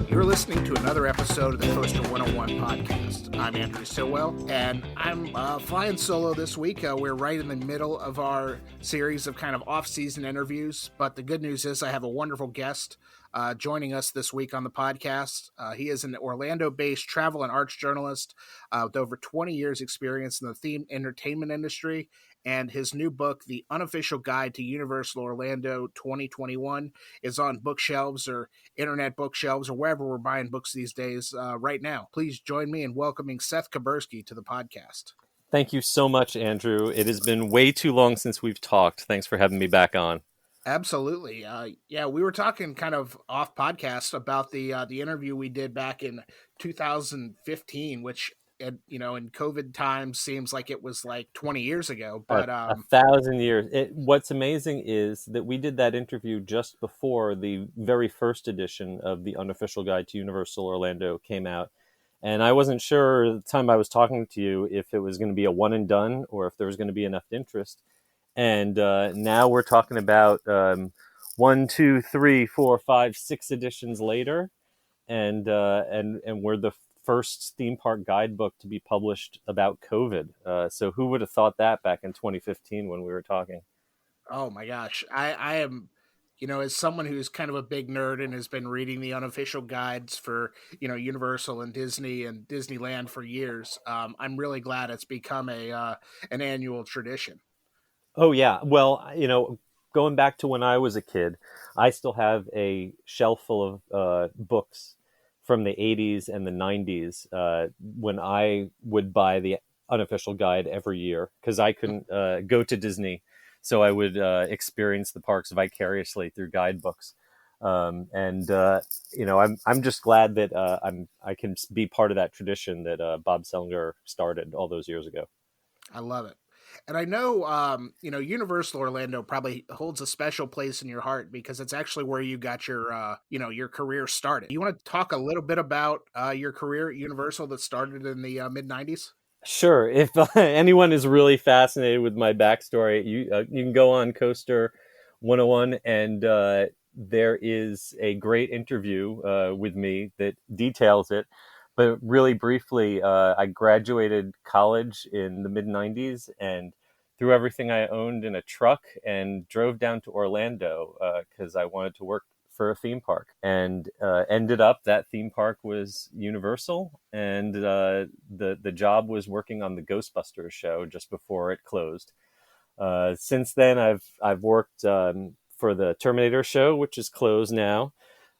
You're listening to another episode of the Coaster101 podcast. I'm Andrew Stilwell, and I'm flying solo this week. We're right in the middle of our series of kind of off-season interviews, but the good news is I have a wonderful guest joining us this week on the podcast. He is an Orlando-based travel and arts journalist with over 20 years experience in the theme entertainment industry, and his new book, The Unofficial Guide to Universal Orlando 2021, is on bookshelves or internet bookshelves or wherever we're buying books these days right now. Please join me in welcoming Seth Kubersky to the podcast. Thank you so much, Andrew. It has been way too long since we've talked. Thanks for having me back on. Absolutely. We were talking kind of off podcast about the interview we did back in 2015, which in COVID times seems like it was like 20 years ago, but a 1,000 years. What's amazing is that we did that interview just before the very first edition of the Unofficial Guide to Universal Orlando came out. And I wasn't sure at the time I was talking to you if it was going to be a one and done or if there was going to be enough interest. And now we're talking about 1, 2, 3, 4, 5, 6 editions later, and we're the first theme park guidebook to be published about COVID. So who would have thought that back in 2015 when we were talking? Oh my gosh, I am, as someone who's kind of a big nerd and has been reading the unofficial guides for Universal and Disney and Disneyland for years. I'm really glad it's become an annual tradition. Oh, yeah. Well, going back to when I was a kid, I still have a shelf full of books from the 80s and the 90s when I would buy the unofficial guide every year because I couldn't go to Disney. So I would experience the parks vicariously through guidebooks. I'm just glad that I can be part of that tradition that Bob Selinger started all those years ago. I love it. And I know, Universal Orlando probably holds a special place in your heart because it's actually where you got your, your career started. You want to talk a little bit about your career at Universal that started in the mid-90s? Sure. If anyone is really fascinated with my backstory, you can go on Coaster101 and there is a great interview with me that details it. But really briefly, I graduated college in the mid-90s and threw everything I owned in a truck and drove down to Orlando because I wanted to work for a theme park. And ended up that theme park was Universal, and the job was working on the Ghostbusters show just before it closed. Since then, I've worked for the Terminator show, which is closed now.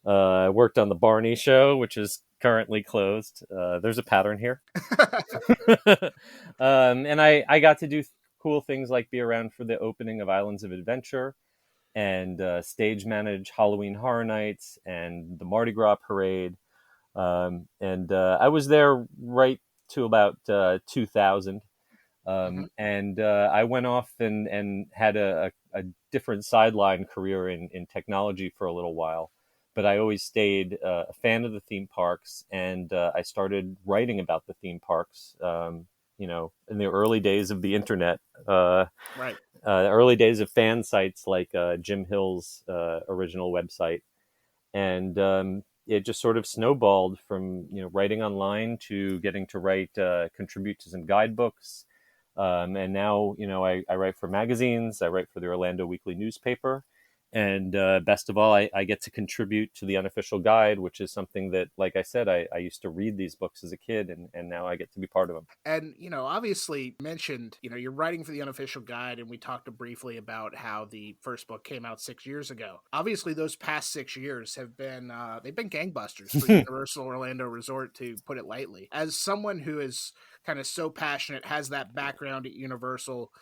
I worked on the Barney show, which is currently closed. There's a pattern here. And I got to do cool things like be around for the opening of Islands of Adventure and stage manage Halloween Horror Nights and the Mardi Gras Parade. I was there right to about 2000. And I went off and had a different sideline career in technology for a little while. But I always stayed a fan of the theme parks, and I started writing about the theme parks, in the early days of the internet, right? Early days of fan sites like Jim Hill's original website. And it just sort of snowballed from, writing online to getting to write, contribute to some guidebooks. And now, I write for magazines. I write for the Orlando Weekly newspaper. And best of all, I get to contribute to the unofficial guide, which is something that, like I said, I used to read these books as a kid, and now I get to be part of them. And, obviously mentioned, you're writing for the unofficial guide, and we talked briefly about how the first book came out 6 years ago. Obviously, those past 6 years have been, they've been gangbusters for Universal Orlando Resort, to put it lightly. As someone who is kind of so passionate, has that background at Universal,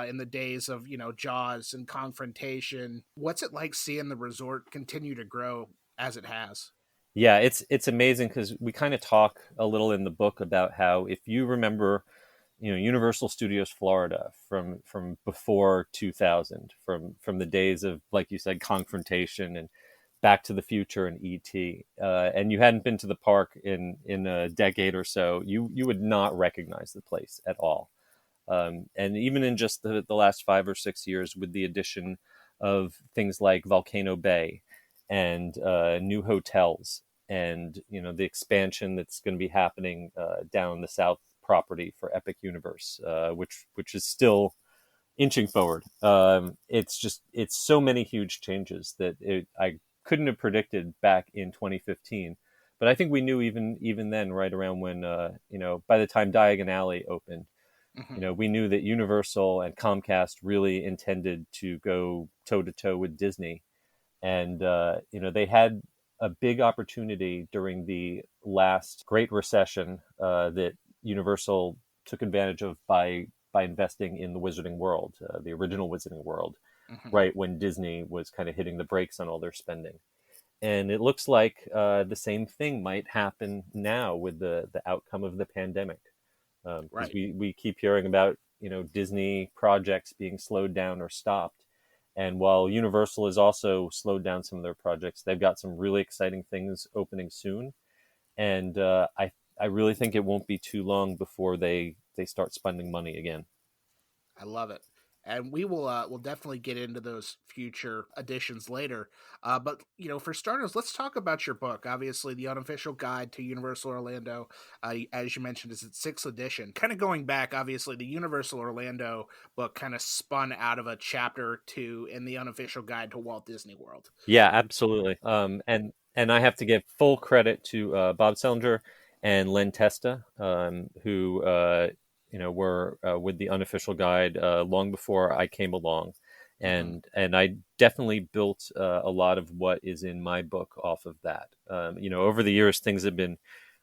in the days of, Jaws and Confrontation. What's it like seeing the resort continue to grow as it has? Yeah, it's amazing because we kind of talk a little in the book about how, if you remember, Universal Studios Florida from before 2000, from the days of, like you said, Confrontation and Back to the Future and E.T., and you hadn't been to the park in a decade or so, you would not recognize the place at all. And even in just the last 5 or 6 years, with the addition of things like Volcano Bay and new hotels, and the expansion that's going to be happening down the south property for Epic Universe, which is still inching forward. It's so many huge changes that I couldn't have predicted back in 2015. But I think we knew even then, right around when by the time Diagon Alley opened, Hmm. we knew that Universal and Comcast really intended to go toe to toe with Disney, and they had a big opportunity during the last Great Recession that Universal took advantage of by investing in the Wizarding World, the original Wizarding World, Hmm. right when Disney was kind of hitting the brakes on all their spending. And it looks like the same thing might happen now with the outcome of the pandemic, because Right. we keep hearing about Disney projects being slowed down or stopped. And while Universal has also slowed down some of their projects, they've got some really exciting things opening soon. And I really think it won't be too long before they start spending money again. I love it. And we'll definitely get into those future additions later. But for starters, let's talk about your book. Obviously, the unofficial guide to Universal Orlando, as you mentioned, is its sixth edition. Kind of going back, obviously, the Universal Orlando book kind of spun out of a chapter or two in the unofficial guide to Walt Disney World. Yeah, absolutely. And I have to give full credit to Bob Selinger and Len Testa, who were with the unofficial guide long before I came along, Hmm. and I definitely built a lot of what is in my book off of that. Over the years, things have been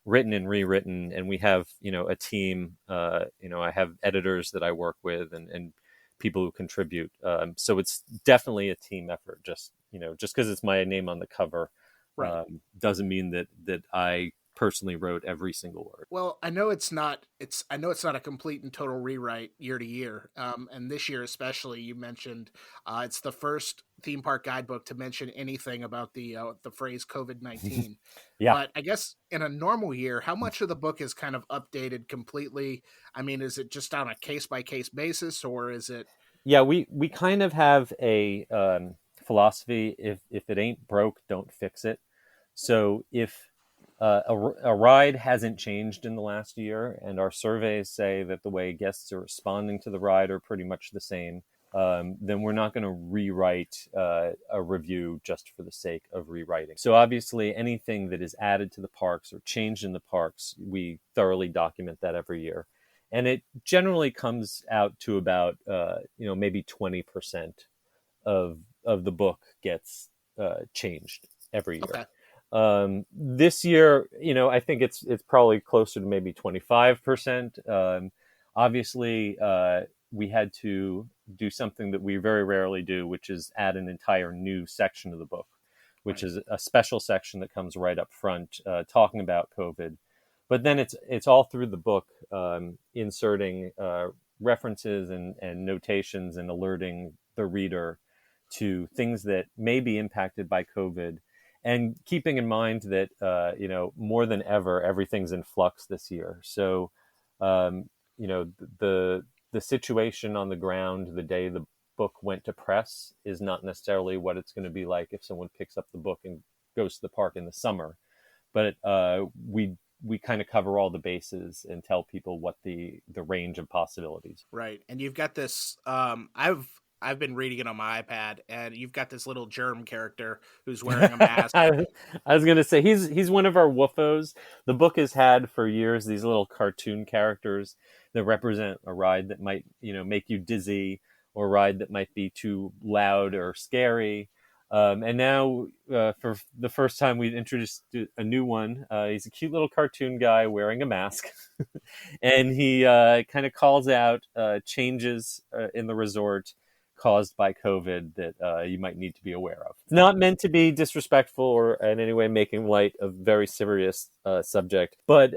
written and rewritten, and we have a team. I have editors that I work with, and people who contribute. So it's definitely a team effort. Just because it's my name on the cover Right. doesn't mean that I personally wrote every single word. Well, I know it's not a complete and total rewrite year to year, and this year especially. You mentioned it's the first theme park guidebook to mention anything about the phrase COVID-19. Yeah. But I guess in a normal year, how much of the book is kind of updated completely? I mean, is it just on a case by case basis, or is it Yeah, we kind of have a philosophy: if it ain't broke, don't fix it. So if a ride hasn't changed in the last year, and our surveys say that the way guests are responding to the ride are pretty much the same, then we're not going to rewrite a review just for the sake of rewriting. So obviously, anything that is added to the parks or changed in the parks, we thoroughly document that every year, and it generally comes out to about maybe 20% of the book gets changed every year. okay? This year, I think it's probably closer to maybe 25%. Obviously, we had to do something that we very rarely do, which is add an entire new section of the book, which Right. is a special section that comes right up front, talking about COVID. But then it's all through the book, inserting references and notations and alerting the reader to things that may be impacted by COVID, and keeping in mind that more than ever everything's in flux this year. So um, the situation on the ground the day the book went to press is not necessarily what it's going to be like if someone picks up the book and goes to the park in the summer. But we kind of cover all the bases and tell people what the range of possibilities. Right. And you've got this I've been reading it on my iPad, and you've got this little germ character who's wearing a mask. I was gonna say he's one of our woofos. The book has had for years these little cartoon characters that represent a ride that might make you dizzy, or a ride that might be too loud or scary. And now, for the first time, we've introduced a new one. He's a cute little cartoon guy wearing a mask, and he kind of calls out changes in the resort caused by COVID that you might need to be aware of. It's not meant to be disrespectful or in any way making light of a very serious subject, but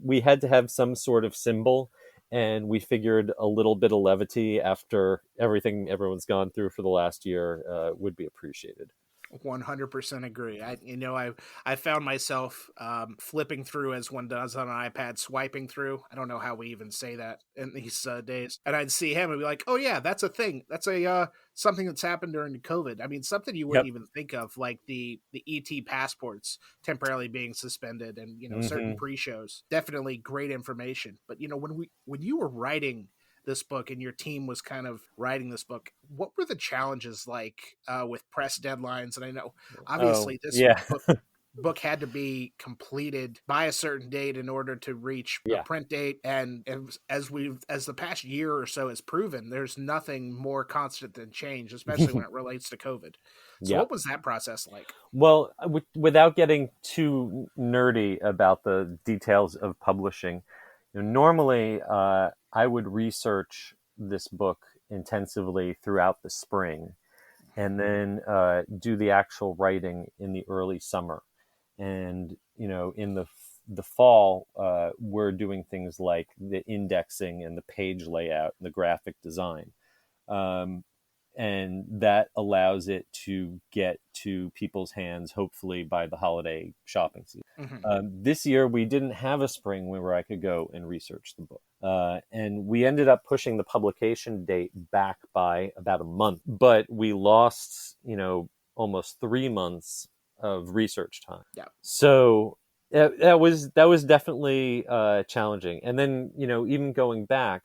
we had to have some sort of symbol, and we figured a little bit of levity after everything everyone's gone through for the last year would be appreciated. 100% agree. I found myself flipping through as one does on an iPad, swiping through. I don't know how we even say that in these days. And I'd see him and be like, "Oh yeah, that's a thing. That's a something that's happened during the COVID." I mean, something you wouldn't Yep. even think of, like the ET passports temporarily being suspended, and certain Hmm. pre-shows. Definitely great information. But when you were writing this book and your team was kind of writing this book, what were the challenges like with press deadlines? And I know Oh, obviously this yeah. book had to be completed by a certain date in order to reach a Yeah. print date, and as the past year or so has proven, there's nothing more constant than change, especially when it relates to COVID. So Yeah. what was that process like? Well, without getting too nerdy about the details of publishing, normally I would research this book intensively throughout the spring, and then do the actual writing in the early summer. And in the fall, we're doing things like the indexing and the page layout and the graphic design. Um, and that allows it to get to people's hands hopefully by the holiday shopping season. Hmm. This year we didn't have a spring where I could go and research the book, and we ended up pushing the publication date back by about a month, but we lost almost 3 months of research time. Yeah. So that was definitely challenging. And then even going back,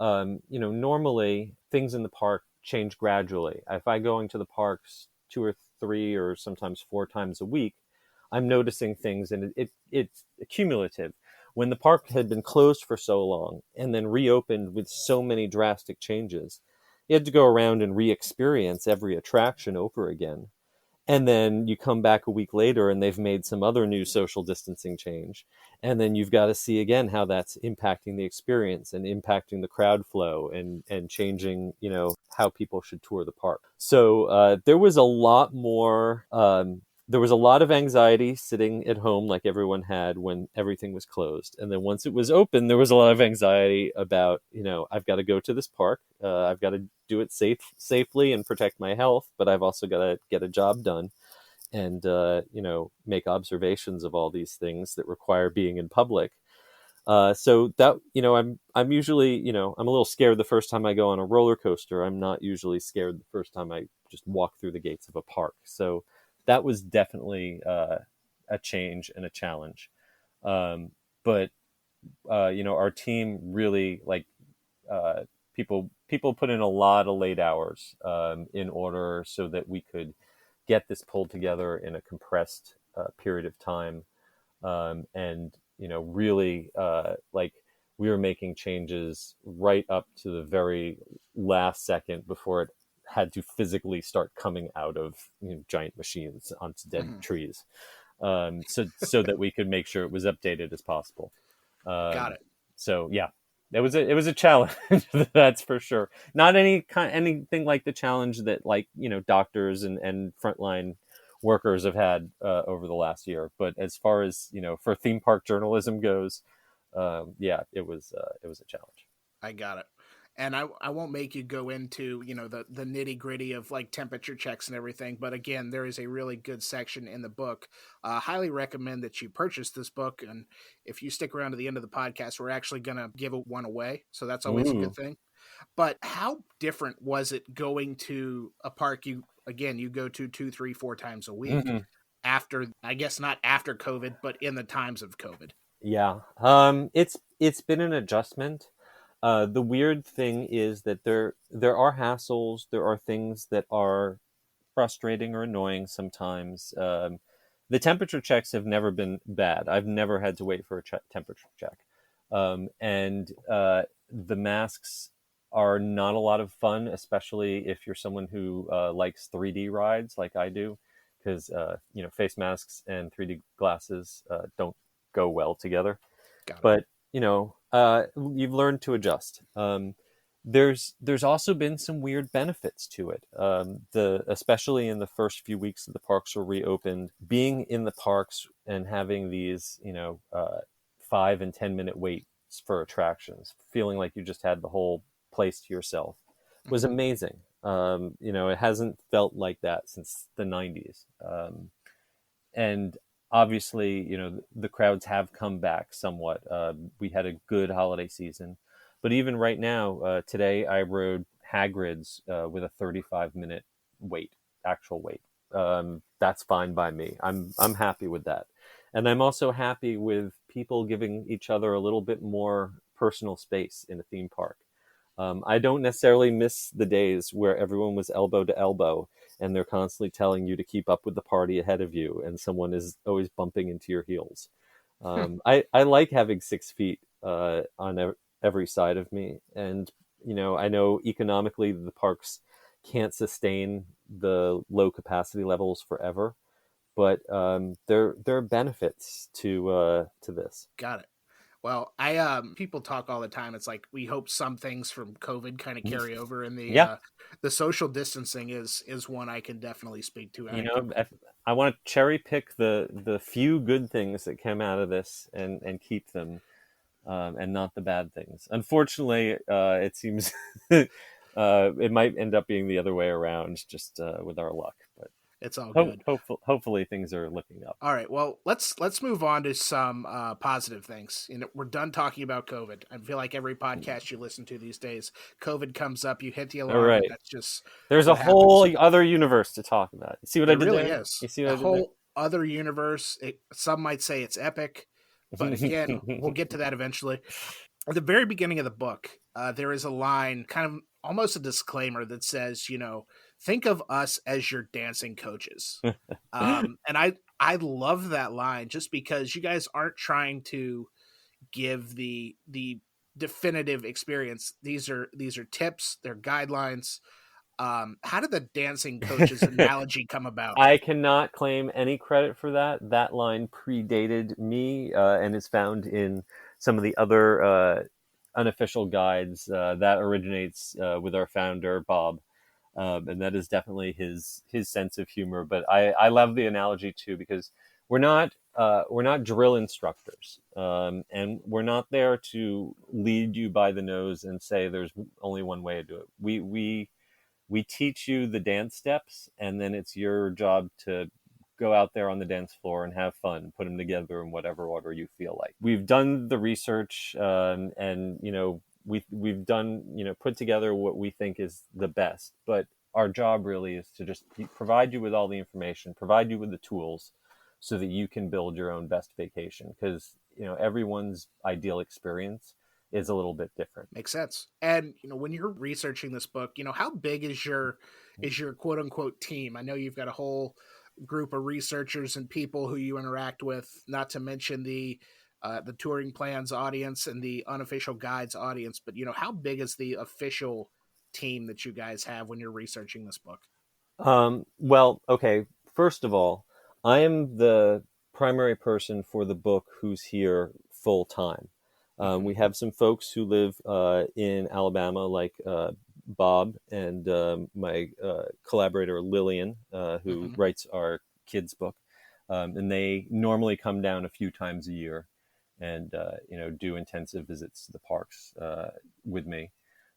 normally things in the park change gradually. If I go into the parks 2 or 3 or sometimes 4 times a week, I'm noticing things, and it's cumulative. When the park had been closed for so long and then reopened with so many drastic changes, you had to go around and re-experience every attraction over again. And then you come back a week later and they've made some other new social distancing change. And then you've got to see again how that's impacting the experience and impacting the crowd flow, and changing, how people should tour the park. So there was a lot more. There was a lot of anxiety sitting at home, like everyone had when everything was closed. And then once it was open, there was a lot of anxiety about, I've got to go to this park. I've got to do it safely and protect my health, but I've also got to get a job done, and make observations of all these things that require being in public. So that I'm usually I'm a little scared the first time I go on a roller coaster. I'm not usually scared the first time I just walk through the gates of a park. So that was definitely a change and a challenge. But our team really, like, uh, people put in a lot of late hours in order so that we could get this pulled together in a compressed period of time, and really, like, we were making changes right up to the very last second before it had to physically start coming out of giant machines onto dead Hmm. trees, so that we could make sure it was updated as possible. Got um, it. so yeah, it was a challenge. That's for sure. Not anything like the challenge that, like, doctors and frontline workers have had over the last year. But as far as for theme park journalism goes, yeah, it was a challenge. I got it. And I won't make you go into, the nitty gritty of like temperature checks and everything. But again, there is a really good section in the book. Highly recommend that you purchase this book. And if you stick around to the end of the podcast, we're actually going to give one away. So that's always a good Ooh. thing. But how different was it going to a park you go to 2, 3, 4 times a week Hmm. after, I guess not after COVID, but in the times of COVID? Yeah. It's been an adjustment. The weird thing is that there are hassles. There are things that are frustrating or annoying sometimes. The temperature checks have never been bad. I've never had to wait for a temperature check. And the masks are not a lot of fun, especially if you're someone who likes 3D rides like I do, because face masks and 3D glasses don't go well together. Got it. But you've learned to adjust. There's also been some weird benefits to it. The Especially in the first few weeks that the parks were reopened, being in the parks and having these 5 and 10 minute waits for attractions, feeling like you just had the whole place to yourself, was Hmm. amazing. It hasn't felt like that since the 90s. And obviously, the crowds have come back somewhat. We had a good holiday season, but even right now, today I rode Hagrid's with a 35-minute wait, actual wait. That's fine by me. I'm happy with that, and I'm also happy with people giving each other a little bit more personal space in a theme park. I don't necessarily miss the days where everyone was elbow to elbow and they're constantly telling you to keep up with the party ahead of you and someone is always bumping into your heels. I like having 6 feet on every side of me. And, I know economically the parks can't sustain the low capacity levels forever, but there are benefits to this. Got it. Well, I people talk all the time. It's like we hope some things from COVID kind of carry over, and Yeah, the social distancing is one I can definitely speak to. And you I know, can, I want to cherry pick the few good things that came out of this and keep them, and not the bad things. Unfortunately, it seems it might end up being the other way around, just with our luck. But it's all good. hopefully things are looking up. All right, well, let's move on to some positive things. We're done talking about COVID. I feel like every podcast you listen to these days, COVID comes up, you hit the All alarm, and right, that's just there's a what happens. whole other universe to talk about. You see what I There did really there? is You see a what I did there? whole other universe. Some might say it's epic, but again, we'll get to that eventually. At the very beginning of the book, there is a line, kind of almost a disclaimer that says, think of us as your dancing coaches. And I love that line just because you guys aren't trying to give the definitive experience. These are tips, they're guidelines. How did the dancing coaches analogy come about? I cannot claim any credit for that. That line predated me and is found in some of the other unofficial guides that originates with our founder Bob, and that is definitely his sense of humor. But I love the analogy too because we're not drill instructors, and we're not there to lead you by the nose and say there's only one way to do it. We teach you the dance steps, and then it's your job to go out there on the dance floor and have fun, put them together in whatever order you feel like. We've done the research, and we've done put together what we think is the best. But our job really is to just provide you with all the information, provide you with the tools, so that you can build your own best vacation. Because everyone's ideal experience is a little bit different. Makes sense. And when you're researching this book, how big is your quote unquote team? I know you've got a whole group of researchers and people who you interact with, not to mention the touring plans audience and the unofficial guides audience. But how big is the official team that you guys have when you're researching this book? Well, okay. First of all, I am the primary person for the book who's here full time. Hmm. We have some folks who live in Alabama, like Bob and my collaborator Lillian, who Hmm. writes our kids' book, and they normally come down a few times a year and do intensive visits to the parks with me.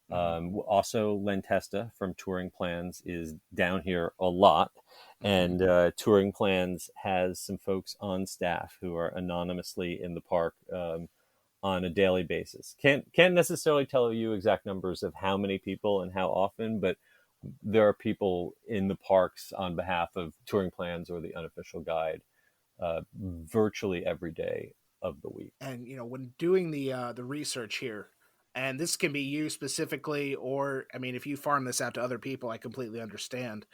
Hmm. Also, Len Testa from Touring Plans is down here a lot, Hmm. and Touring Plans has some folks on staff who are anonymously in the park on a daily basis. Can't necessarily tell you exact numbers of how many people and how often, but there are people in the parks on behalf of Touring Plans or the unofficial guide virtually every day of the week. And when doing the research here, and this can be you specifically, or I mean, if you farm this out to other people, I completely understand.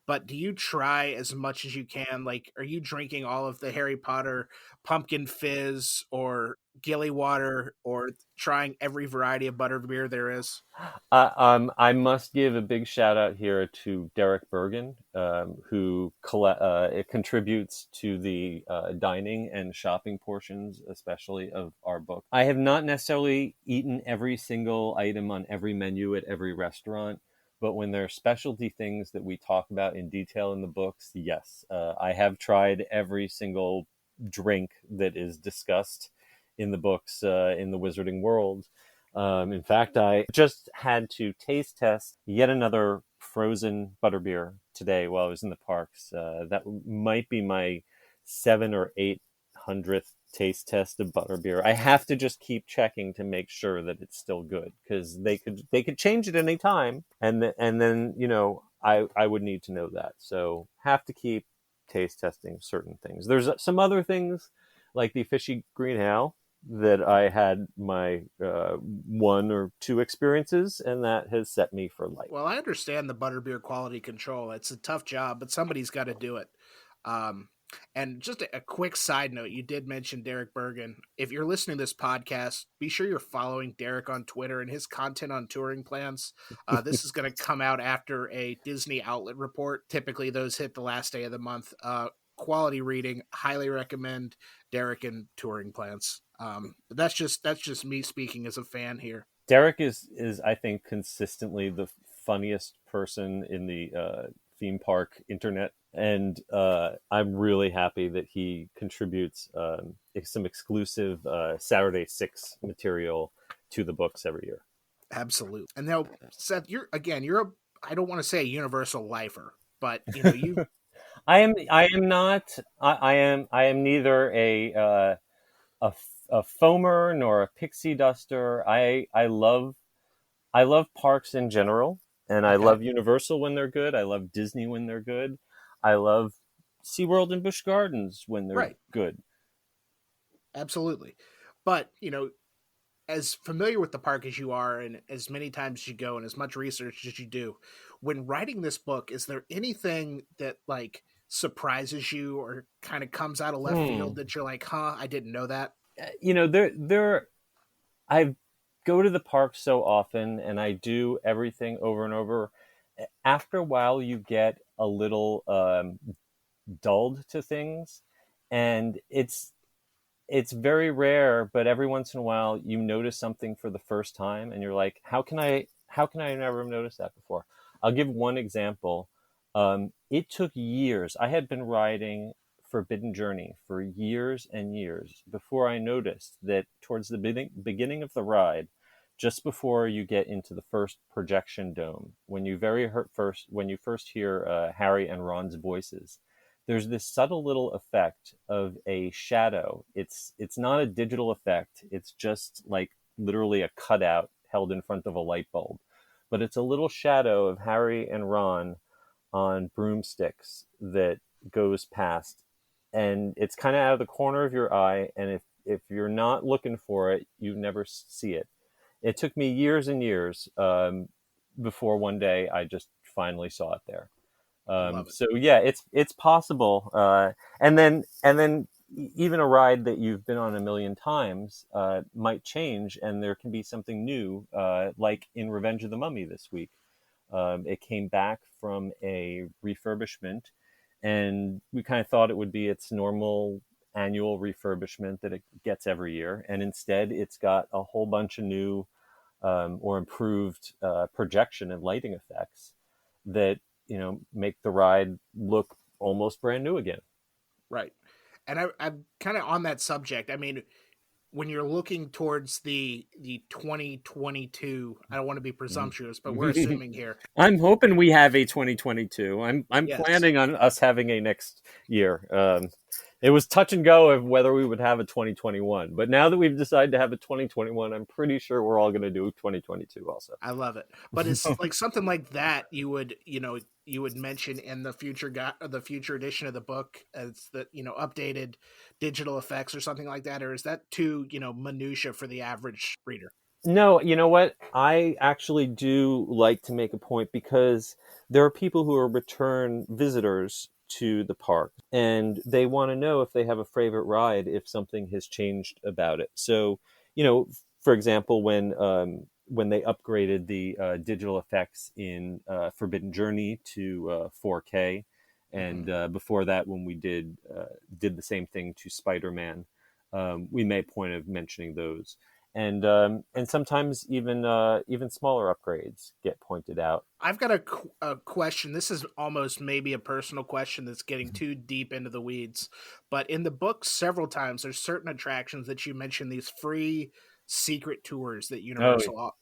But do you try as much as you can? Like, are you drinking all of the Harry Potter pumpkin fizz or gilly water, or trying every variety of butterbeer there is? I must give a big shout out here to Derek Bergen, who contributes to the dining and shopping portions, especially of our book. I have not necessarily eaten every single item on every menu at every restaurant, but when there are specialty things that we talk about in detail in the books, yes, I have tried every single drink that is discussed in the books in the Wizarding World. In fact, I just had to taste test yet another frozen butterbeer today while I was in the parks. That might be my 700 or 800th taste test of butterbeer. I have to just keep checking to make sure that it's still good, because they could change it any time, and then I would need to know that. So have to keep taste testing certain things. There's some other things like the fishy green ale that I had my one or two experiences, and that has set me for life. Well, I understand the butterbeer quality control. It's a tough job, but somebody's got to do it. Um, and just a quick side note, you did mention Derek Bergen. If you're listening to this podcast, be sure you're following Derek on Twitter and his content on touring plans. This is going to come out after a Disney outlet report. Typically, those hit the last day of the month. Quality reading, highly recommend Derek and touring plans. But that's just me speaking as a fan here. Derek is I think consistently the funniest person in the theme park internet, and I'm really happy that he contributes some exclusive Saturday Six material to the books every year. Absolutely. And now, Seth, you're I don't want to say a universal lifer, but you I am not. I am neither a foamer nor a pixie duster. I love parks in general, and I okay, love Universal when they're good. I love Disney when they're good. I love SeaWorld and Busch Gardens when they're right, good. absolutely. But as familiar with the park as you are, and as many times as you go, and as much research as you do, when writing this book, is there anything that like surprises you or kind of comes out of left field Hmm. that you're like, huh, I didn't know that? There. I go to the park so often, and I do everything over and over. After a while, you get a little dulled to things, and it's very rare, but every once in a while you notice something for the first time and you're like, how can I never have noticed that before? I'll give one example. It took years. I had been riding Forbidden Journey for years and years before I noticed that towards the beginning of the ride, just before you get into the first projection dome, when you first hear Harry and Ron's voices, there's this subtle little effect of a shadow. It's not a digital effect. It's just like literally a cutout held in front of a light bulb. But it's a little shadow of Harry and Ron on broomsticks that goes past. And it's kind of out of the corner of your eye. And if you're not looking for it, you never see it. It took me years and years before one day I just finally saw it there. I love it. So yeah, it's possible, and then even a ride that you've been on a million times might change, and there can be something new, like in Revenge of the Mummy this week. It came back from a refurbishment, and we kind of thought it would be its normal annual refurbishment that it gets every year, and instead it's got a whole bunch of new or improved projection and lighting effects that make the ride look almost brand new again. Right. And I'm kind of on that subject. I mean, when you're looking towards the 2022, I don't want to be presumptuous, but we're assuming here. I'm hoping we have a 2022. I'm Yes, planning on us having a next year. It was touch and go of whether we would have a 2021, but now that we've decided to have a 2021, I'm pretty sure we're all going to do 2022 also. I love it. But it's like something like that you would mention in the the future edition of the book as the updated digital effects or something like that, or is that too minutia for the average reader? No, you know what? I actually do like to make a point, because there are people who are return visitors to the park, and they want to know if they have a favorite ride, if something has changed about it. So, for example, when they upgraded the digital effects in Forbidden Journey to 4K, Hmm. and before that, when we did the same thing to Spider-Man, we made a point of mentioning those, and sometimes even smaller upgrades get pointed out. I've got a question. This is almost maybe a personal question that's getting too deep into the weeds. But in the book, several times, there's certain attractions that you mention these free secret tours that Oh Universal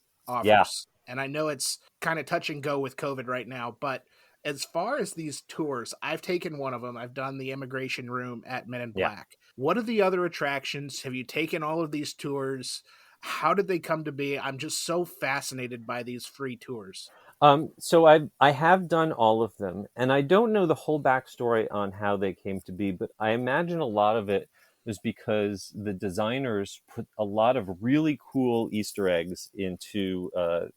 yeah, offers. And I know it's kind of touch and go with COVID right now, but as far as these tours, I've taken one of them. I've done the immigration room at Men in Yeah. Black. What are the other attractions? Have you taken all of these tours? How did they come to be? I'm just so fascinated by these free tours. So I have done all of them, and I don't know the whole backstory on how they came to be, but I imagine a lot of it was because the designers put a lot of really cool Easter eggs into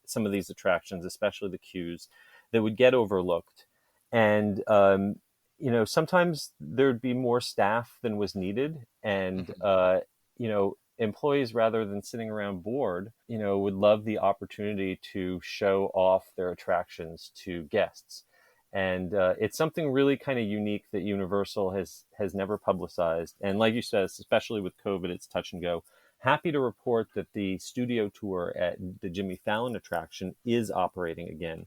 some of these attractions, especially the queues, that would get overlooked. And sometimes there'd be more staff than was needed, and employees, rather than sitting around bored, would love the opportunity to show off their attractions to guests. And it's something really kind of unique that Universal has never publicized. And like you said, especially with COVID, it's touch and go. Happy to report that the studio tour at the Jimmy Fallon attraction is operating again. Mhm.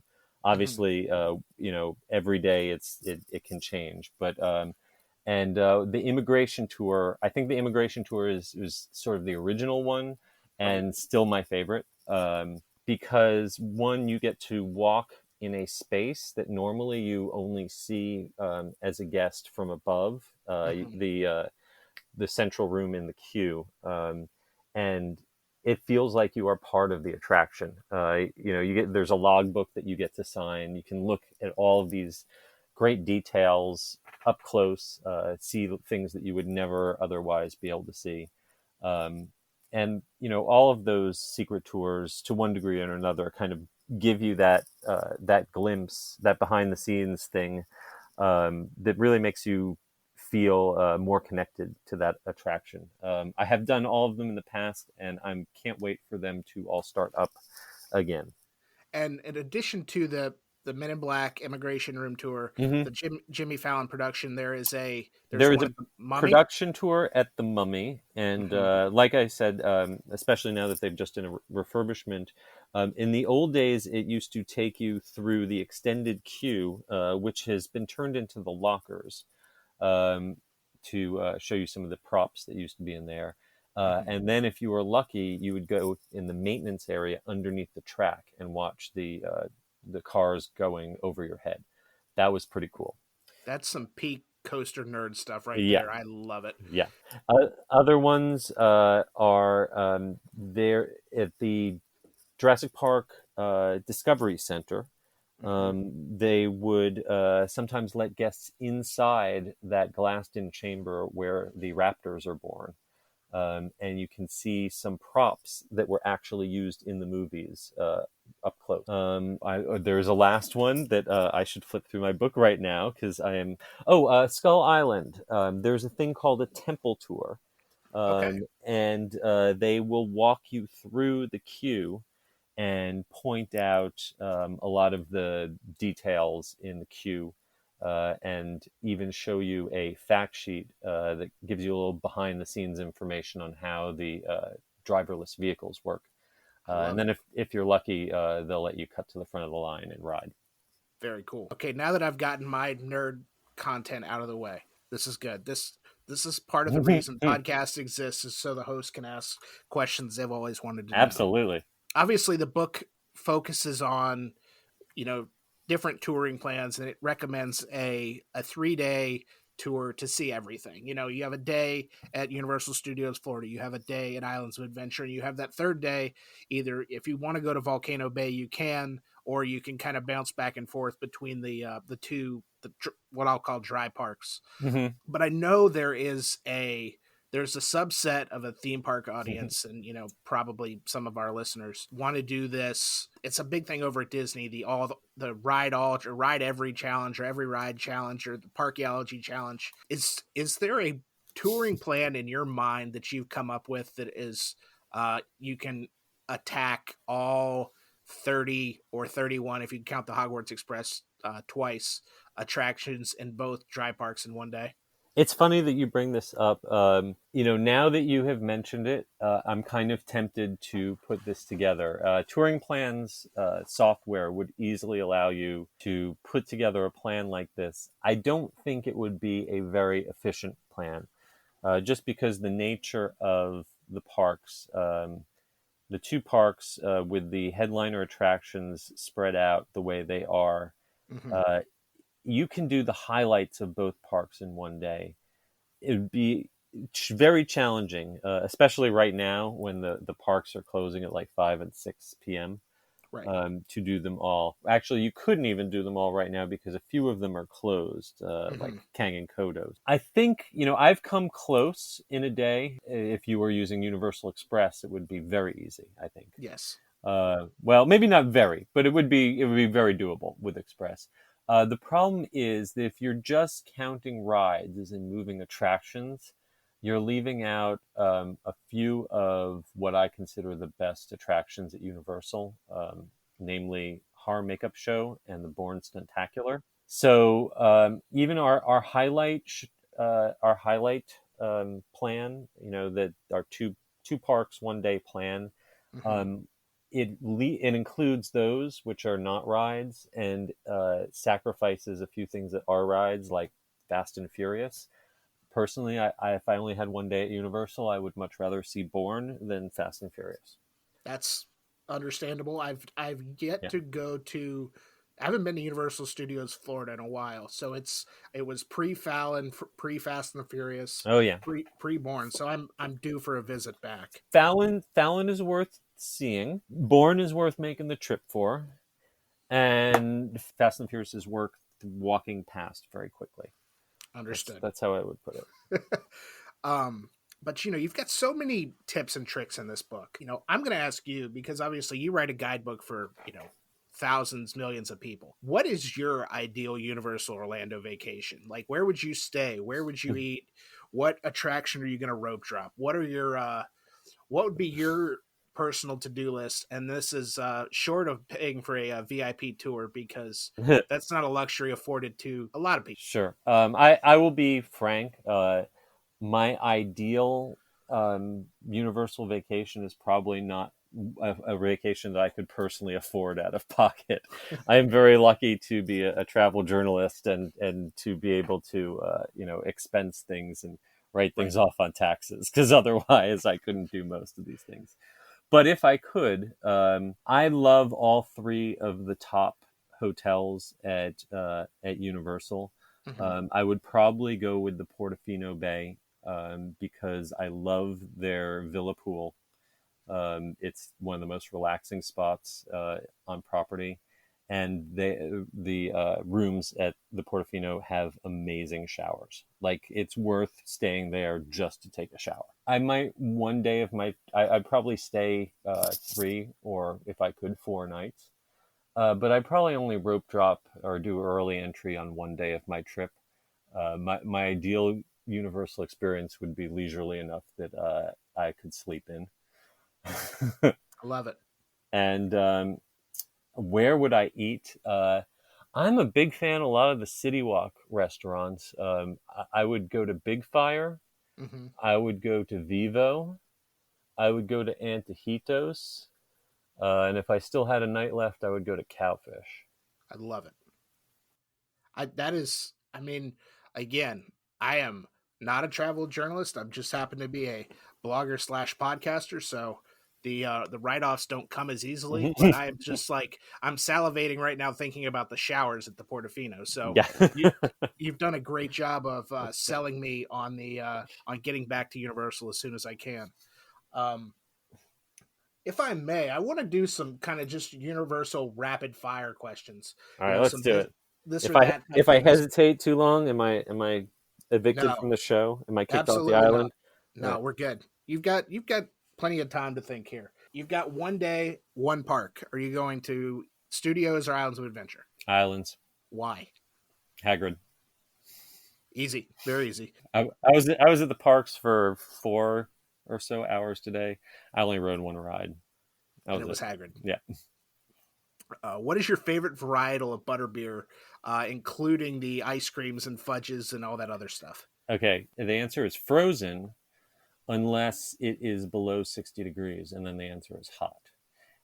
Obviously, every day it can change, but and the immigration tour, I think the immigration tour is sort of the original one Right. and still my favorite, because one, you get to walk in a space that normally you only see as a guest from above, Mhm. the central room in the queue, and it feels like you are part of the attraction. There's a logbook that you get to sign. You can look at all of these great details up close, see things that you would never otherwise be able to see. Um, and all of those secret tours, to one degree or another, kind of give you that glimpse, that behind the scenes thing, that really makes you feel more connected to that attraction. I have done all of them in the past, and I can't wait for them to all start up again. And in addition to the Men in Black immigration room tour, Hmm. the Jimmy Fallon production, there's There is one a at the Mummy. production tour at the Mummy, and Hmm. like I said, especially now that they've just done a refurbishment, in the old days, it used to take you through the extended queue, which has been turned into the lockers, um, to show you some of the props that used to be in there. Hmm. And then, if you were lucky, you would go in the maintenance area underneath the track and watch the cars going over your head. That was pretty cool. That's some peak coaster nerd stuff right Yeah, there. I love it. yeah. Other ones are there at the Jurassic Park Discovery Center. Hmm. They would sometimes let guests inside that glassed-in chamber where the raptors are born, and you can see some props that were actually used in the movies up close. There's a last one that I should flip through my book right now because I am. Oh, Skull Island. There's a thing called a temple tour, Okay. and they will walk you through the queue and point out a lot of the details in the queue, and even show you a fact sheet that gives you a little behind the scenes information on how the driverless vehicles work. I And love it. then if you're lucky, they'll let you cut to the front of the line and ride. Very cool. Okay, now that I've gotten my nerd content out of the way, this is good. This is part of the reason podcast exists is so the host can ask questions they've always wanted to know. Absolutely. Obviously, the book focuses on you know different touring plans, and it recommends a 3-day tour to see everything. You have a day at Universal Studios Florida, you have a day at Islands of Adventure, and you have that third day. Either if you want to go to Volcano Bay, you can, or you can kind of bounce back and forth between the two, what I'll call dry parks. Hmm. But I know there's a subset of a theme park audience, and probably some of our listeners want to do this. It's a big thing over at Disney, the ride all or ride every challenge, or every ride challenge, or the parkeology challenge. Is there a touring plan in your mind that you've come up with that is you can attack all 30 or 31, if you count the Hogwarts Express twice, attractions in both dry parks in one day? It's funny that you bring this up. Now that you have mentioned it, I'm kind of tempted to put this together. Touring plans software would easily allow you to put together a plan like this. I don't think it would be a very efficient plan, just because the nature of the parks. the two parks with the headliner attractions spread out the way they are, Hmm. uh, you can do the highlights of both parks in one day. It would be very challenging, especially right now when the parks are closing at like 5 and 6 p.m. Right. To do them all. Actually, you couldn't even do them all right now because a few of them are closed, like Hmm. Kang and Kodos. I think, I've come close in a day. If you were using Universal Express, it would be very easy, I think. Yes. Well, maybe not very, but it would be very doable with Express. The problem is that if you're just counting rides as in moving attractions, you're leaving out a few of what I consider the best attractions at Universal, namely Horror Makeup Show and the Bourne Stuntacular. So even our highlight plan, that our two parks 1 day plan, Hmm. um, it includes those which are not rides and sacrifices a few things that are rides, like Fast and Furious. Personally, if I only had 1 day at Universal, I would much rather see Bourne than Fast and Furious. That's understandable. I've yet Yeah. to go to. I haven't been to Universal Studios Florida in a while, so it was pre Fallon, pre Fast and the Furious, Oh yeah. pre Born. So I'm due for a visit back. Fallon is worth seeing. Bourne is worth making the trip for, and Fast and Furious is worth walking past very quickly. That's Understood. that's how I would put it. um, but you've got so many tips and tricks in this book. I'm going to ask you because obviously you write a guidebook for thousands, millions of people. What is your ideal Universal Orlando vacation? Like, where would you stay? Where would you eat? What attraction are you going to rope drop? What would be your personal to-do list? And this is short of paying for a VIP tour because that's not a luxury afforded to a lot of people. Sure. I will be frank. My ideal Universal vacation is probably not a vacation that I could personally afford out of pocket. I am very lucky to be a travel journalist and to be able to expense things and write Right. things off on taxes, because otherwise I couldn't do most of these things. But if I could, I love all three of the top hotels at Universal. Hmm. I would probably go with the Portofino Bay, because I love their villa pool. It's one of the most relaxing spots on property, and the rooms at the Portofino have amazing showers. Like, it's worth staying there just to take a shower. I might 1 day of I'd probably stay 3, or if I could 4 nights. But I'd probably only rope drop or do early entry on 1 day of my trip. My ideal Universal experience would be leisurely enough that I could sleep in. I love it. And where would I eat? I'm a big fan of a lot of the City Walk restaurants. I would go to Big Fire. Hmm. I would go to Vivo. I would go to Antojitos. And if I still had a night left, I would go to Cowfish. I love it. That is, I mean, again, I am not a travel journalist. I'm just happen to be a blogger slash podcaster. So the write offs don't come as easily. But I am just like I'm salivating right now thinking about the showers at the Portofino. So Yeah. you you've done a great job of selling me on getting back to Universal as soon as I can. Um, if I may, I want to do some kind of just universal rapid fire questions. All right, let's Some do it. this If or I that type if I things. hesitate too long, am I evicted No, from the show? Am I kicked off the absolutely not. island? All No, right. we're good. You've got plenty of time to think here. You've got 1 day, one park. Are you going to Studios or Islands of Adventure? Islands. Why? Hagrid. Easy, very easy. I was at the parks for 4 or so hours today. I only rode one ride. That And was it was it. Hagrid. Yeah. What is your favorite varietal of butterbeer, including the ice creams and fudges and all that other stuff? Okay. The answer is frozen unless it is below 60 degrees, and then the answer is hot.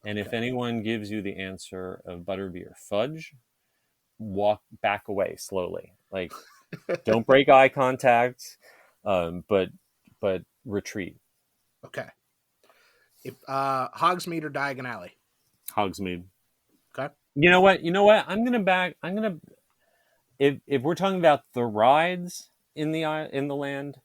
And if Okay. anyone gives you the answer of butterbeer fudge, walk back away slowly. Like, don't break eye contact, but retreat. Okay. If Hogsmeade or Diagon Alley. Hogsmeade. Okay. You know what? I'm gonna if we're talking about the rides in the land,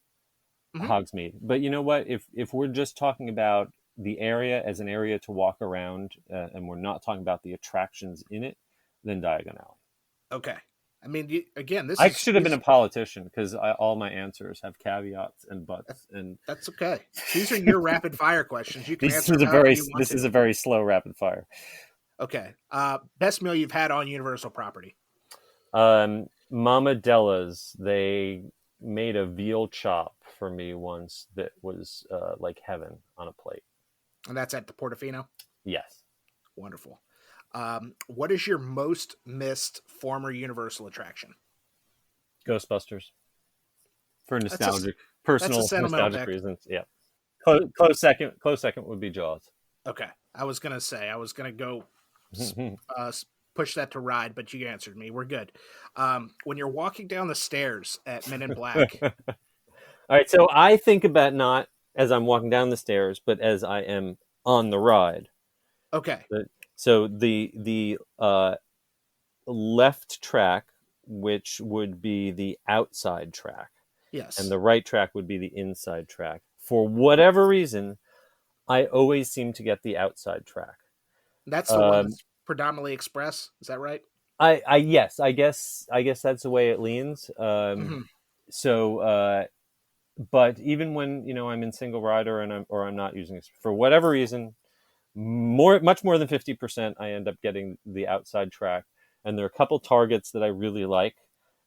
Hmm. Hogsmeade. But you know what? If we're just talking about the area as an area to walk around, and we're not talking about the attractions in it, then Diagon Alley. Okay. I mean, again, this I is should have been a politician because all my answers have caveats and buts, and that's okay. These are your rapid fire questions. You can this answer is them a however very you want this to. is a very slow rapid fire. Okay. Best meal you've had on Universal property. Mama Della's, they made a veal chop for me once that was like heaven on a plate. And that's at the Portofino. Yes. Wonderful. What is your most missed former Universal attraction? Ghostbusters. For That's a personal sentimental nostalgic pick. reasons. Yeah. Close second. Close second would be Jaws. Okay. I was gonna go push that to ride, but you answered me. We're good. When you're walking down the stairs at Men in Black. All right. So I think about not as I'm walking down the stairs, but as I am on the ride. Okay. So the left track, which would be the outside track, Yes. and the right track would be the inside track. For whatever reason, I always seem to get the outside track. That's the one that's predominantly express. Is that right? Yes, I guess that's the way it leans. Mm-hmm. So, but even when I'm in single rider and I'm not using it for whatever reason, much more than 50%, I end up getting the outside track. And there are a couple targets that I really like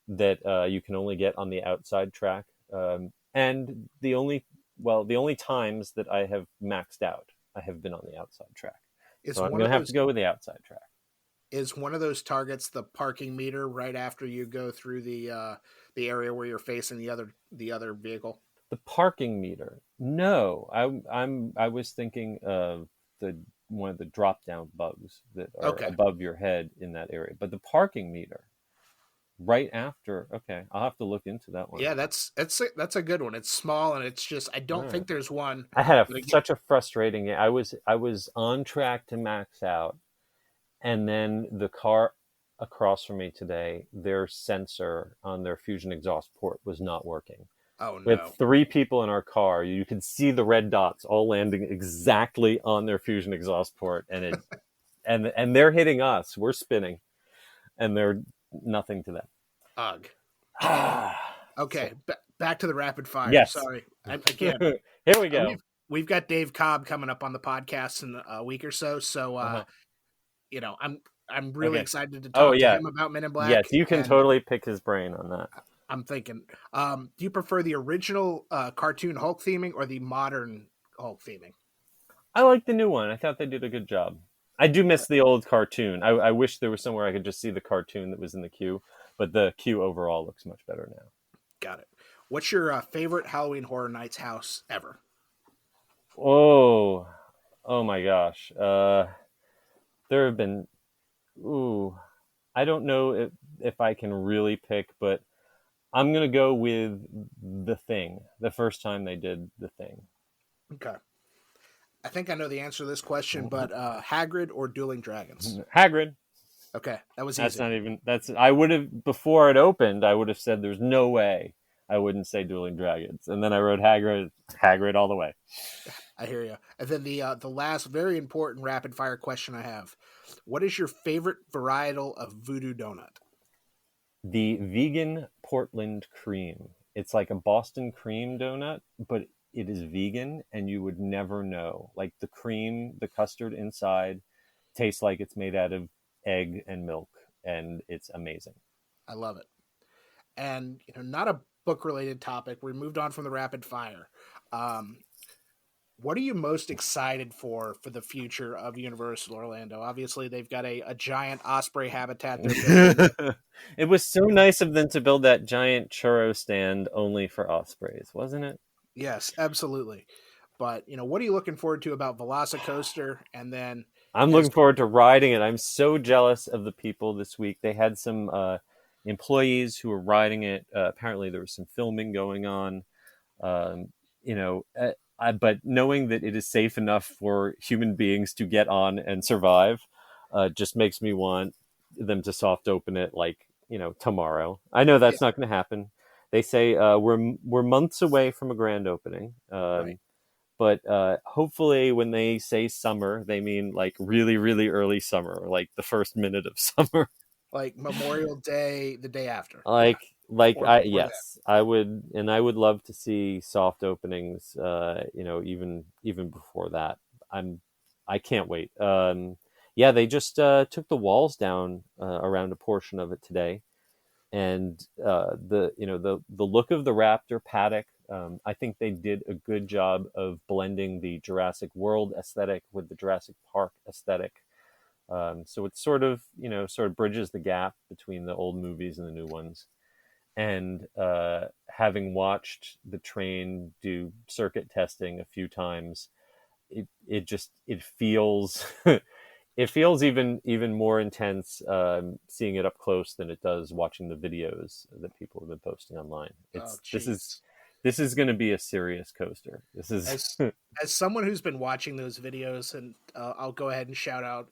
that you can only get on the outside track. And the only times that I have maxed out, I have been on the outside track. So I'm going to have to go with the outside track. Is one of those targets the parking meter right after you go through the area where you're facing the other vehicle? The parking meter? No, I was thinking of one of the drop down bugs that are above your head in that area. But the parking meter right after, okay, I'll have to look into that one. Yeah, that's a good one. It's small and it's just I don't think there's one. I had such a frustrating. I was on track to max out, and then the car across from me today, their sensor on their Fusion exhaust port was not working. Oh no! We had 3 people in our car. You could see the red dots all landing exactly on their Fusion exhaust port, and it and they're hitting us. We're spinning, and they're nothing to them. Ugh. Okay, back to the rapid fire. Yes. Sorry. Again, here we go. We've got Dave Cobb coming up on the podcast in a week or so. So, I'm really excited to talk to him about Men in Black. Yes, you can totally pick his brain on that. I'm thinking. Do you prefer the original cartoon Hulk theming or the modern Hulk theming? I like the new one. I thought they did a good job. I do miss the old cartoon. I wish there was somewhere I could just see the cartoon that was in the queue, but the queue overall looks much better now. Got it. What's your favorite Halloween Horror Nights house ever? Oh my gosh. There have been, I don't know if I can really pick, but I'm going to go with The Thing, the first time they did The Thing. Okay. I think I know the answer to this question, but Hagrid or Dueling Dragons? Hagrid. Okay, that was easy. I would have, before it opened, I would have said there's no way I wouldn't say Dueling Dragons. And then I wrote Hagrid all the way. I hear you. And then the last very important rapid fire question I have. What is your favorite varietal of Voodoo Donut? The vegan Portland cream. It's like a Boston cream donut, but it is vegan and you would never know. Like the cream, the custard inside tastes like it's made out of egg and milk, and it's amazing. I love it. And not a book related topic. We moved on from the rapid fire. What are you most excited for the future of Universal Orlando? Obviously, they've got a giant osprey habitat. It was so nice of them to build that giant churro stand only for ospreys, wasn't it? Yes, absolutely. But, what are you looking forward to about Velocicoaster? And then I'm looking forward to riding it. I'm so jealous of the people this week. They had some employees who were riding it. Apparently there was some filming going on. but knowing that it is safe enough for human beings to get on and survive, just makes me want them to soft open it like, tomorrow. I know Yeah, that's not going to happen. They say we're months away from a grand opening. right. But hopefully when they say summer, they mean like really, really early summer, like the first minute of summer. Like Memorial Day, the day after. Yeah, Like or I before that. yes, I would, and I would love to see soft openings. Even before that, I'm I can't wait. Yeah, they just took the walls down around a portion of it today, and the look of the raptor paddock. I think they did a good job of blending the Jurassic World aesthetic with the Jurassic Park aesthetic. So it sort of bridges the gap between the old movies and the new ones. And having watched the train do circuit testing a few times, it feels it feels even more intense seeing it up close than it does watching the videos that people have been posting online. Oh, It's jeez. this is going to be a serious coaster. This is As as someone who's been watching those videos, and I'll go ahead and shout out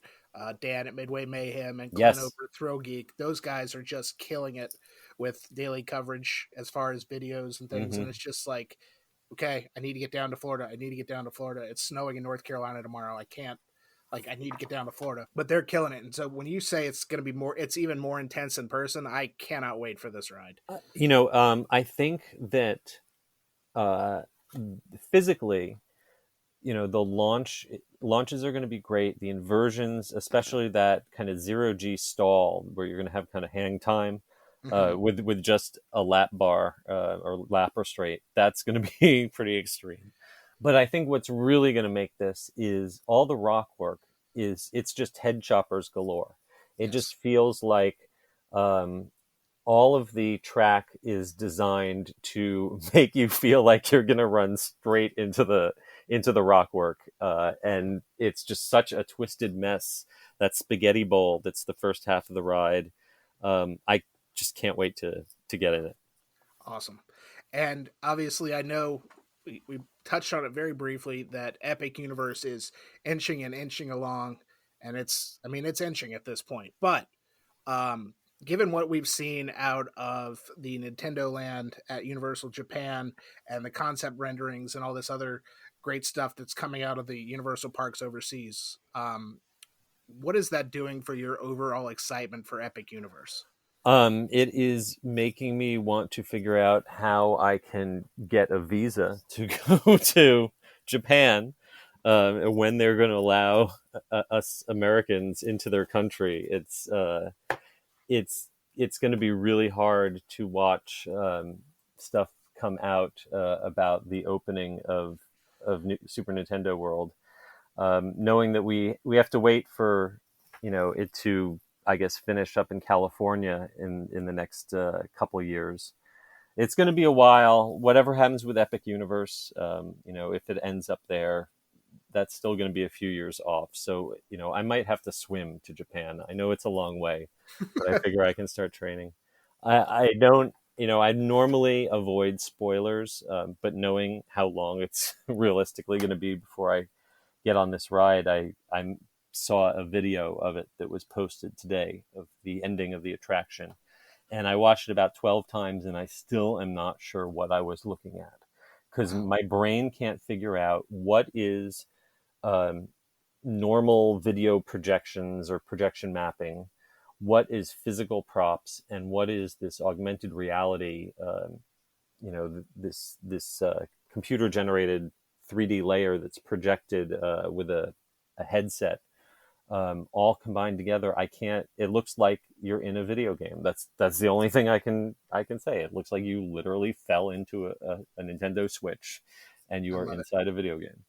Dan at Midway Mayhem and Clint over yes. at Throw Geek. Those guys are just killing it with daily coverage as far as videos and things. And Hmm. it's just like, okay, I need to get down to Florida. I need to get down to Florida. It's snowing in North Carolina tomorrow. I can't. Like, I need to get down to Florida, but they're killing it. And so when you say it's going to be it's even more intense in person. I cannot wait for this ride. I think that uh, physically, the launches are going to be great. The inversions, especially that kind of zero G stall where you're going to have kind of hang time Hmm. with just a lap bar or lap restraint, that's going to be pretty extreme. But I think what's really going to make this is all the rock work it's just head choppers galore. It Yes. just feels like um, all of the track is designed to make you feel like you're going to run straight into the rock work, and it's just such a twisted mess. That spaghetti bowl that's the first half of the ride. I just can't wait to get in it. Awesome. And obviously, I know we touched on it very briefly that Epic Universe is inching and inching along, and I mean, it's inching at this point. But um, given what we've seen out of the Nintendo Land at Universal Japan and the concept renderings and all this other great stuff that's coming out of the Universal parks overseas, what is that doing for your overall excitement for Epic Universe? It is making me want to figure out how I can get a visa to go to Japan, when they're going to allow us Americans into their country. It's going to be really hard to watch stuff come out about the opening of Super Nintendo World, knowing that we have to wait for it to, I guess, finish up in California in the next couple years. It's going to be a while. Whatever happens with Epic Universe, if it ends up there, that's still going to be a few years off. So I might have to swim to Japan. I know it's a long way, but I figure I can start training. I don't. I normally avoid spoilers, but knowing how long it's realistically going to be before I get on this ride, I saw a video of it that was posted today of the ending of the attraction, and I watched it about 12 times, and I still am not sure what I was looking at because Wow. my brain can't figure out what is um, normal video projections or projection mapping, what is physical props, and what is this augmented reality. This computer generated 3D layer that's projected with a headset, all combined together. I can't. It looks like you're in a video game. That's the only thing I can say. It looks like you literally fell into a Nintendo Switch, and you I are love it. inside a video game.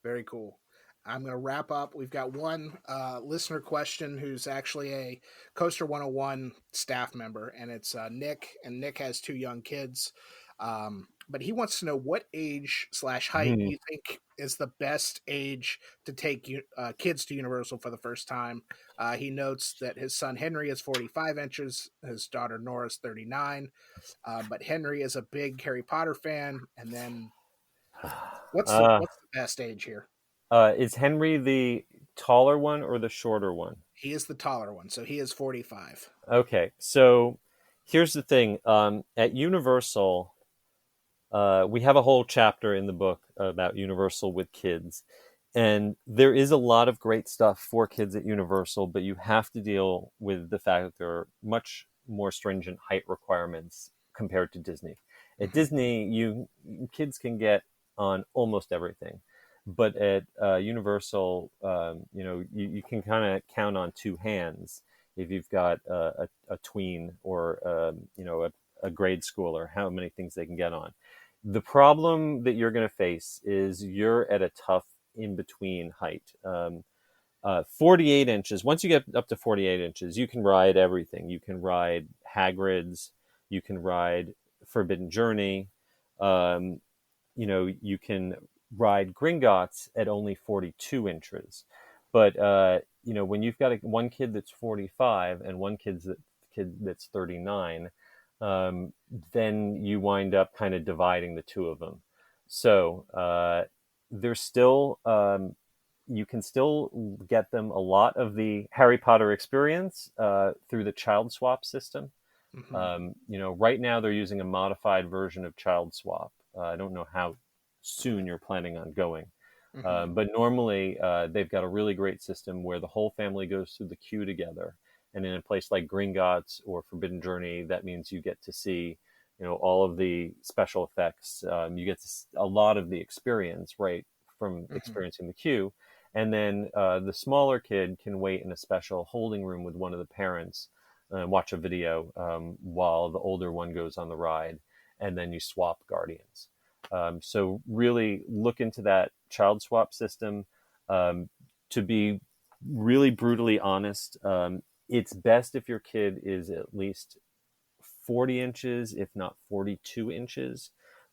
Very cool. I'm going to wrap up. We've got one listener question who's actually a Coaster101 staff member, and it's Nick. And Nick has two young kids. But he wants to know what age slash height Hmm. you think is the best age to take kids to Universal for the first time. He notes that his son Henry is 45 inches, his daughter Nora's 39. But Henry is a big Harry Potter fan, and then Uh, what's the best age here? is Henry the taller one or the shorter one? He is the taller one, so he is 45. Okay, so here's the thing. At Universal, we have a whole chapter in the book about Universal with kids. And there is a lot of great stuff for kids at Universal, but you have to deal with the fact that there are much more stringent height requirements compared to Disney. At Hmm. Disney, you kids can get on almost everything, but at Universal, you can kind of count on two hands if you've got a tween or a grade schooler, how many things they can get on. The problem that you're going to face is you're at a tough in between height. 48 inches, once you get up to 48 inches, you can ride everything. You can ride Hagrid's, you can ride Forbidden Journey, um, you can ride Gringotts at only 42 inches. But, when you've got one kid that's 45 and one kid that's 39, then you wind up kind of dividing the two of them. So there's still, you can still get them a lot of the Harry Potter experience through the child swap system. Hmm. Right now they're using a modified version of child swap. I don't know how soon you're planning on going. Hmm. But normally, they've got a really great system where the whole family goes through the queue together. And in a place like Gringotts or Forbidden Journey, that means you get to see, all of the special effects. You get a lot of the experience right from Hmm. experiencing the queue. And then the smaller kid can wait in a special holding room with one of the parents and watch a video while the older one goes on the ride. And then you swap guardians. So really look into that child swap system. To be really brutally honest, it's best if your kid is at least 40 inches, if not 42 inches.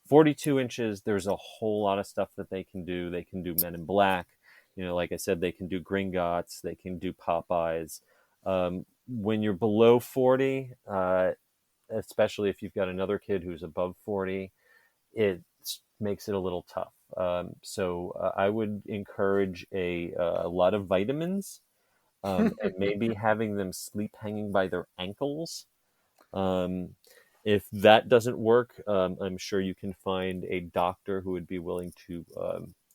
42 inches, there's a whole lot of stuff that they can do. They can do Men in Black. Like I said, they can do Gringotts. They can do Popeyes. When you're below 40, especially if you've got another kid who's above 40, it makes it a little tough. So I would encourage a lot of vitamins and maybe having them sleep hanging by their ankles. Um, if that doesn't work, I'm sure you can find a doctor who would be willing to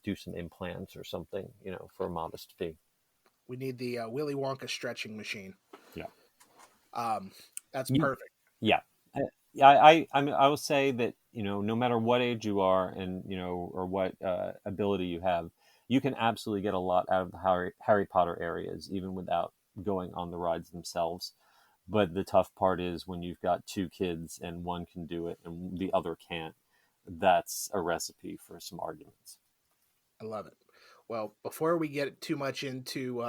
do some implants or something, for a modest fee. We need the Willy Wonka stretching machine. Yeah. Um, that's You, perfect. yeah. I mean, I will say that no matter what age you are and or what ability you have, you can absolutely get a lot out of the Harry Potter areas even without going on the rides themselves. But the tough part is when you've got two kids and one can do it and the other can't. That's a recipe for some arguments. I love it. Well, before we get too much into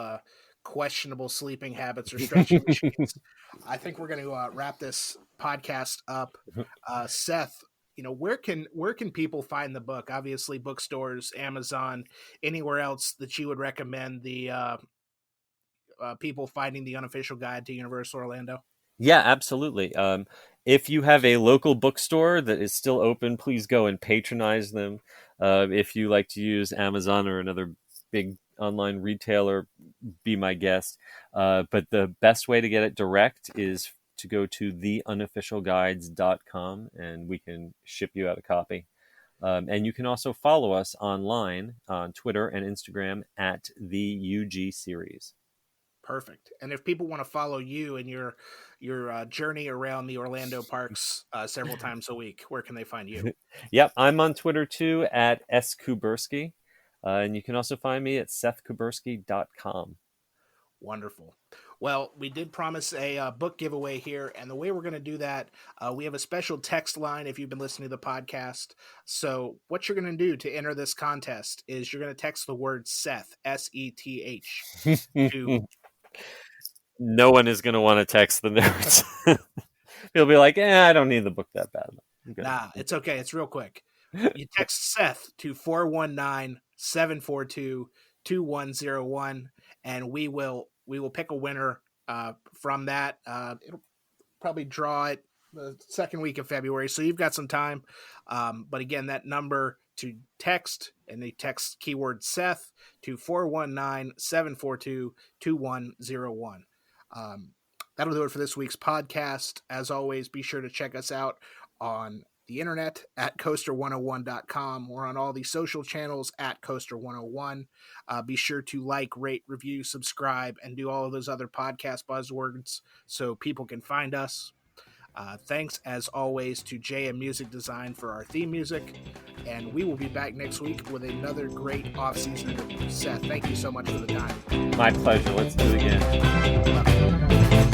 questionable sleeping habits or stretching machines, I think we're going to wrap this podcast up. Seth, where can people find the book? Obviously, bookstores, Amazon, anywhere else that you would recommend the people finding the unofficial guide to Universal Orlando. Yeah, absolutely. If you have a local bookstore that is still open, please go and patronize them. If you like to use Amazon or another big online retailer, be my guest. But the best way to get it direct is to go to theunofficialguides.com and we can ship you out a copy. And you can also follow us online on Twitter and Instagram at the UG Series. Perfect. And if people want to follow you and your journey around the Orlando parks several times a week, where can they find you? Yep, I'm on Twitter too at S Kubersky. And you can also find me at sethkubersky.com. Wonderful. Well, we did promise a book giveaway here, and the way we're going to do that, we have a special text line if you've been listening to the podcast. So, what you're going to do to enter this contest is you're going to text the word Seth, Seth, to No one is going to want to text the nerds. He'll be like, I don't need the book that badly. I'm good. Nah, it's okay. It's real quick. You text Seth to 419-742-2101, and we will pick a winner from that. It'll probably draw it the second week of February, so you've got some time. But again, that number to text, and they text keyword Seth to 419-742-2101. That'll do it for this week's podcast. As always, be sure to check us out on the internet at Coaster101.com. We're on all the social channels at Coaster101. Be sure to like, rate, review, subscribe, and do all of those other podcast buzzwords so people can find us. Thanks, as always, to JM Music Design for our theme music. And we will be back next week with another great off-season interview. Seth, thank you so much for the time. My pleasure. Let's do it again.